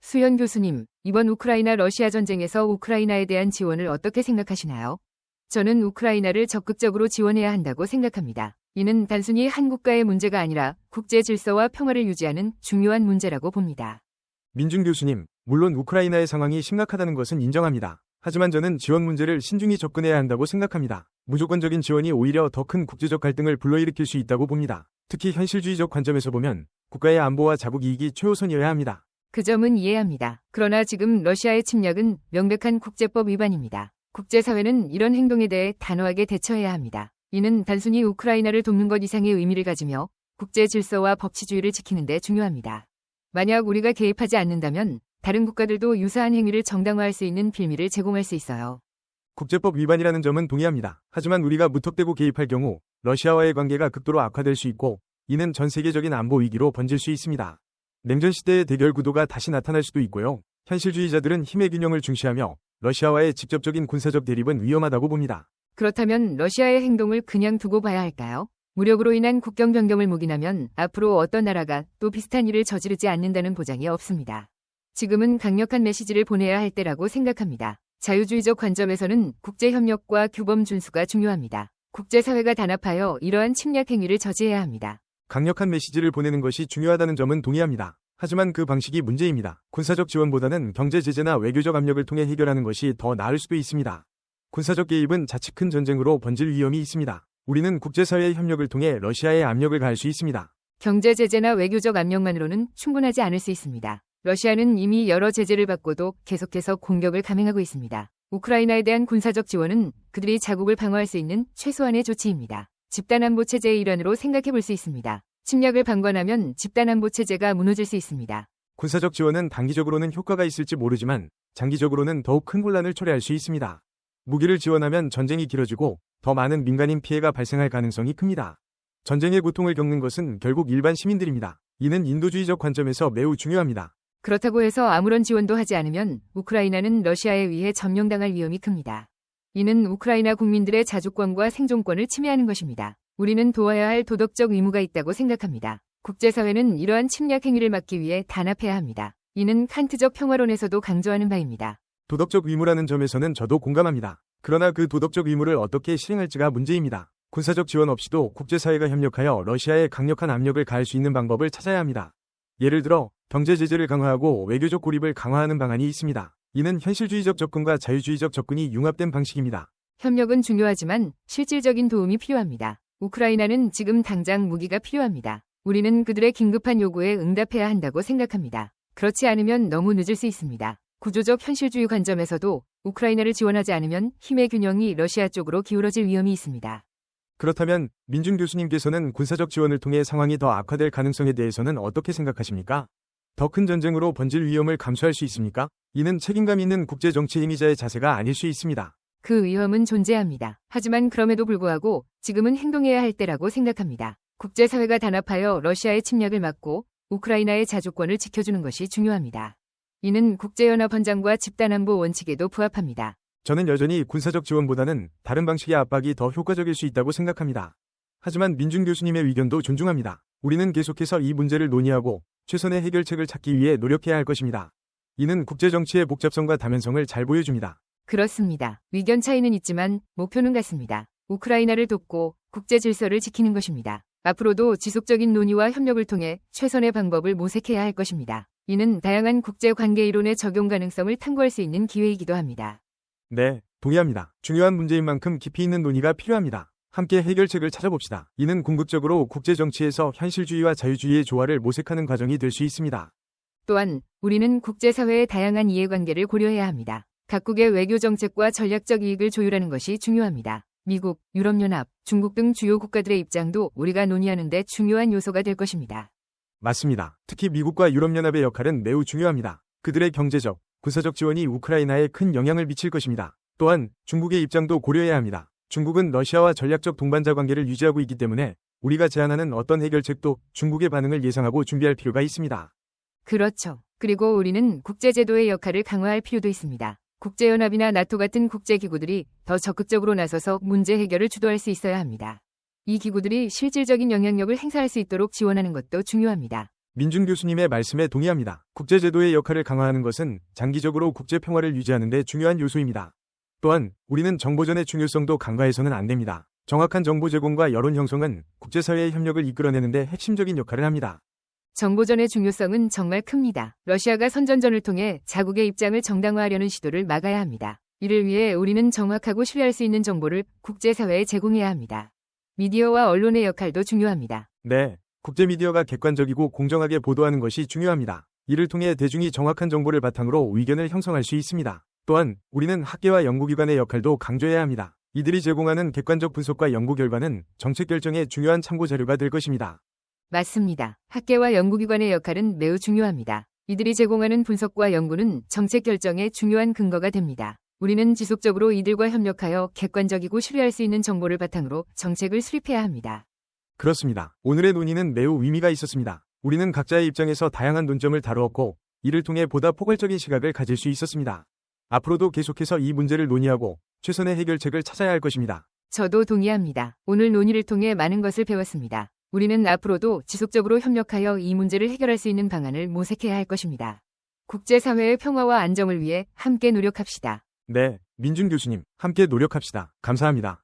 수현 교수님, 이번 우크라이나 러시아 전쟁에서 우크라이나에 대한 지원을 어떻게 생각하시나요? 저는 우크라이나를 적극적으로 지원해야 한다고 생각합니다. 이는 단순히 한 국가의 문제가 아니라 국제 질서와 평화를 유지하는 중요한 문제라고 봅니다. 민중 교수님, 물론 우크라이나의 상황이 심각하다는 것은 인정합니다. 하지만 저는 지원 문제를 신중히 접근해야 한다고 생각합니다. 무조건적인 지원이 오히려 더 큰 국제적 갈등을 불러일으킬 수 있다고 봅니다. 특히 현실주의적 관점에서 보면 국가의 안보와 자국 이익이 최우선이어야 합니다. 그 점은 이해합니다. 그러나 지금 러시아의 침략은 명백한 국제법 위반입니다. 국제사회는 이런 행동에 대해 단호하게 대처해야 합니다. 이는 단순히 우크라이나를 돕는 것 이상의 의미를 가지며 국제 질서와 법치주의를 지키는 데 중요합니다. 만약 우리가 개입하지 않는다면 다른 국가들도 유사한 행위를 정당화할 수 있는 빌미를 제공할 수 있어요. 국제법 위반이라는 점은 동의합니다. 하지만 우리가 무턱대고 개입할 경우 러시아와의 관계가 극도로 악화될 수 있고 이는 전 세계적인 안보 위기로 번질 수 있습니다. 냉전 시대의 대결 구도가 다시 나타날 수도 있고요. 현실주의자들은 힘의 균형을 중시하며 러시아와의 직접적인 군사적 대립은 위험하다고 봅니다. 그렇다면 러시아의 행동을 그냥 두고 봐야 할까요? 무력으로 인한 국경 변경을 묵인하면 앞으로 어떤 나라가 또 비슷한 일을 저지르지 않는다는 보장이 없습니다. 지금은 강력한 메시지를 보내야 할 때라고 생각합니다. 자유주의적 관점에서는 국제협력과 규범 준수가 중요합니다. 국제사회가 단합하여 이러한 침략 행위를 저지해야 합니다. 강력한 메시지를 보내는 것이 중요하다는 점은 동의합니다. 하지만 그 방식이 문제입니다. 군사적 지원보다는 경제 제재나 외교적 압력을 통해 해결하는 것이 더 나을 수도 있습니다. 군사적 개입은 자칫 큰 전쟁으로 번질 위험이 있습니다. 우리는 국제사회의 협력을 통해 러시아에 압력을 가할 수 있습니다. 경제 제재나 외교적 압력만으로는 충분하지 않을 수 있습니다. 러시아는 이미 여러 제재를 받고도 계속해서 공격을 감행하고 있습니다. 우크라이나에 대한 군사적 지원은 그들이 자국을 방어할 수 있는 최소한의 조치입니다. 집단안보체제의 일환으로 생각해 볼 수 있습니다. 침략을 방관하면 집단안보체제가 무너질 수 있습니다. 군사적 지원은 단기적으로는 효과가 있을지 모르지만 장기적으로는 더욱 큰 혼란을 초래할 수 있습니다. 무기를 지원하면 전쟁이 길어지고 더 많은 민간인 피해가 발생할 가능성이 큽니다. 전쟁의 고통을 겪는 것은 결국 일반 시민들입니다. 이는 인도주의적 관점에서 매우 중요합니다. 그렇다고 해서 아무런 지원도 하지 않으면 우크라이나는 러시아에 의해 점령당할 위험이 큽니다. 이는 우크라이나 국민들의 자주권과 생존권을 침해하는 것입니다. 우리는 도와야 할 도덕적 의무가 있다고 생각합니다. 국제사회는 이러한 침략 행위를 막기 위해 단합해야 합니다. 이는 칸트적 평화론에서도 강조하는 바입니다. 도덕적 의무라는 점에서는 저도 공감합니다. 그러나 그 도덕적 의무를 어떻게 실행할지가 문제입니다. 군사적 지원 없이도 국제사회가 협력하여 러시아에 강력한 압력을 가할 수 있는 방법을 찾아야 합니다. 예를 들어 경제 제재를 강화하고 외교적 고립을 강화하는 방안이 있습니다. 이는 현실주의적 접근과 자유주의적 접근이 융합된 방식입니다. 협력은 중요하지만 실질적인 도움이 필요합니다. 우크라이나는 지금 당장 무기가 필요합니다. 우리는 그들의 긴급한 요구에 응답해야 한다고 생각합니다. 그렇지 않으면 너무 늦을 수 있습니다. 구조적 현실주의 관점에서도 우크라이나를 지원하지 않으면 힘의 균형이 러시아 쪽으로 기울어질 위험이 있습니다. 그렇다면 민중 교수님께서는 군사적 지원을 통해 상황이 더 악화될 가능성에 대해서는 어떻게 생각하십니까? 더 큰 전쟁으로 번질 위험을 감수할 수 있습니까? 이는 책임감 있는 국제정치 행위자의 자세가 아닐 수 있습니다. 그 위험은 존재합니다. 하지만 그럼에도 불구하고 지금은 행동해야 할 때라고 생각합니다. 국제사회가 단합하여 러시아의 침략을 막고 우크라이나의 자주권을 지켜주는 것이 중요합니다. 이는 국제연합헌장과 집단안보 원칙에도 부합합니다. 저는 여전히 군사적 지원보다는 다른 방식의 압박이 더 효과적일 수 있다고 생각합니다. 하지만 민중 교수님의 의견도 존중합니다. 우리는 계속해서 이 문제를 논의하고 최선의 해결책을 찾기 위해 노력해야 할 것입니다. 이는 국제정치의 복잡성과 다면성을 잘 보여줍니다. 그렇습니다. 의견 차이는 있지만 목표는 같습니다. 우크라이나를 돕고 국제 질서를 지키는 것입니다. 앞으로도 지속적인 논의와 협력을 통해 최선의 방법을 모색해야 할 것입니다. 이는 다양한 국제 관계 이론의 적용 가능성을 탐구할 수 있는 기회이기도 합니다. 네, 동의합니다. 중요한 문제인 만큼 깊이 있는 논의가 필요합니다. 함께 해결책을 찾아봅시다. 이는 궁극적으로 국제정치에서 현실주의와 자유주의의 조화를 모색하는 과정이 될 수 있습니다. 또한 우리는 국제사회의 다양한 이해관계를 고려해야 합니다. 각국의 외교정책과 전략적 이익을 조율하는 것이 중요합니다. 미국, 유럽연합, 중국 등 주요 국가들의 입장도 우리가 논의하는 데 중요한 요소가 될 것입니다. 맞습니다. 특히 미국과 유럽연합의 역할은 매우 중요합니다. 그들의 경제적, 군사적 지원이 우크라이나에 큰 영향을 미칠 것입니다. 또한 중국의 입장도 고려해야 합니다. 중국은 러시아와 전략적 동반자 관계를 유지하고 있기 때문에 우리가 제안하는 어떤 해결책도 중국의 반응을 예상하고 준비할 필요가 있습니다. 그렇죠. 그리고 우리는 국제제도의 역할을 강화할 필요도 있습니다. 국제연합이나 나토 같은 국제기구들이 더 적극적으로 나서서 문제 해결을 주도할 수 있어야 합니다. 이 기구들이 실질적인 영향력을 행사할 수 있도록 지원하는 것도 중요합니다. 민준 교수님의 말씀에 동의합니다. 국제제도의 역할을 강화하는 것은 장기적으로 국제 평화를 유지하는 데 중요한 요소입니다. 또한 우리는 정보전의 중요성도 간과해서는 안 됩니다. 정확한 정보 제공과 여론 형성은 국제사회의 협력을 이끌어내는 데 핵심적인 역할을 합니다. 정보전의 중요성은 정말 큽니다. 러시아가 선전전을 통해 자국의 입장을 정당화하려는 시도를 막아야 합니다. 이를 위해 우리는 정확하고 신뢰할 수 있는 정보를 국제사회에 제공해야 합니다. 미디어와 언론의 역할도 중요합니다. 네, 국제미디어가 객관적이고 공정하게 보도하는 것이 중요합니다. 이를 통해 대중이 정확한 정보를 바탕으로 의견을 형성할 수 있습니다. 또한 우리는 학계와 연구기관의 역할도 강조해야 합니다. 이들이 제공하는 객관적 분석과 연구 결과는 정책 결정에 중요한 참고 자료가 될 것입니다. 맞습니다. 학계와 연구기관의 역할은 매우 중요합니다. 이들이 제공하는 분석과 연구는 정책 결정에 중요한 근거가 됩니다. 우리는 지속적으로 이들과 협력하여 객관적이고 신뢰할 수 있는 정보를 바탕으로 정책을 수립해야 합니다. 그렇습니다. 오늘의 논의는 매우 의미가 있었습니다. 우리는 각자의 입장에서 다양한 논점을 다루었고, 이를 통해 보다 포괄적인 시각을 가질 수 있었습니다. 앞으로도 계속해서 이 문제를 논의하고 최선의 해결책을 찾아야 할 것입니다. 저도 동의합니다. 오늘 논의를 통해 많은 것을 배웠습니다. 우리는 앞으로도 지속적으로 협력하여 이 문제를 해결할 수 있는 방안을 모색해야 할 것입니다. 국제사회의 평화와 안정을 위해 함께 노력합시다. 네, 민준 교수님, 함께 노력합시다. 감사합니다.